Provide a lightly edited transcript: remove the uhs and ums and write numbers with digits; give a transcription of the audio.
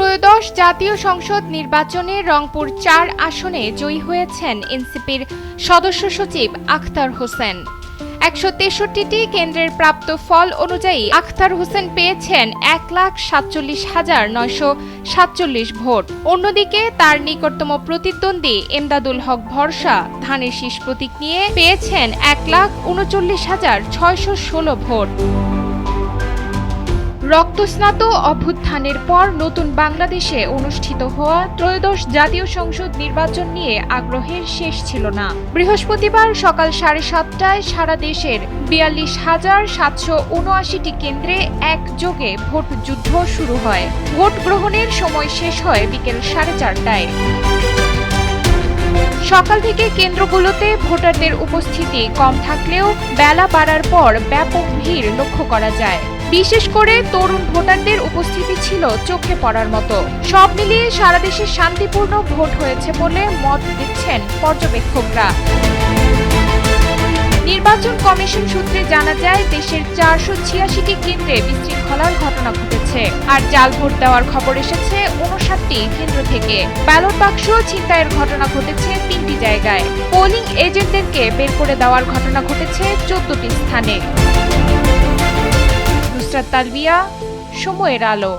ত্রয়োদশ জাতীয় সংসদ নির্বাচনে রংপুর ৪ আসনে জয়ী হয়েছেন এনসিপির সদস্য সচিব আখতার হোসেন। ১৬৩টি কেন্দ্রের প্রাপ্ত ফল অনুযায়ী আখতার হোসেন পেয়েছেন ১,৪৭,৯৪৭ ভোট। অন্যদিকে তার নিকটতম প্রতিদ্বন্দ্বী এমদাদুল হক ভরসা ধানের শীষ প্রতীক নিয়ে পেয়েছেন ১,৩৯,৬১৬ ভোট। রক্তস্নাত অভ্যুত্থানের পর নতুন বাংলাদেশে অনুষ্ঠিত হওয়া ত্রয়োদশ জাতীয় সংসদ নির্বাচন নিয়ে আগ্রহের শেষ ছিল না। বৃহস্পতিবার সকাল ৭:৩০টায় সারা দেশের ৪২,৭৭৯টি কেন্দ্রে একযোগে ভোট যুদ্ধ শুরু হয়। ভোট গ্রহণের সময় শেষ হয় বিকেল ৪:৩০টায়। সকাল থেকে কেন্দ্রগুলোতে ভোটারদের উপস্থিতি কম থাকলেও বেলা বাড়ার পর ব্যাপক ভিড় লক্ষ্য করা যায়। বিশেষ করে তরুণ ভোটারদের উপস্থিতি ছিল চোখে পড়ার মতো। সব মিলিয়ে সারা দেশে শান্তিপূর্ণ ভোট হয়েছে বলে মত দিচ্ছেন পর্যবেক্ষকরা। নির্বাচন কমিশন সূত্রে জানা যায়, দেশের ৪৮৬টি কেন্দ্রে বিশৃঙ্খলার ঘটনা ঘটেছে, আর জাল ভোট দেওয়ার খবর এসেছে ৫৯টি কেন্দ্র থেকে। ব্যালট বাক্স ছিনতাইয়ের ঘটনা ঘটেছে ৩টি জায়গায়। পোলিং এজেন্টদেরকে বের করে দেওয়ার ঘটনা ঘটেছে ১৪টি স্থানে। নুসরাত তালবিয়া, সময়ের আলো।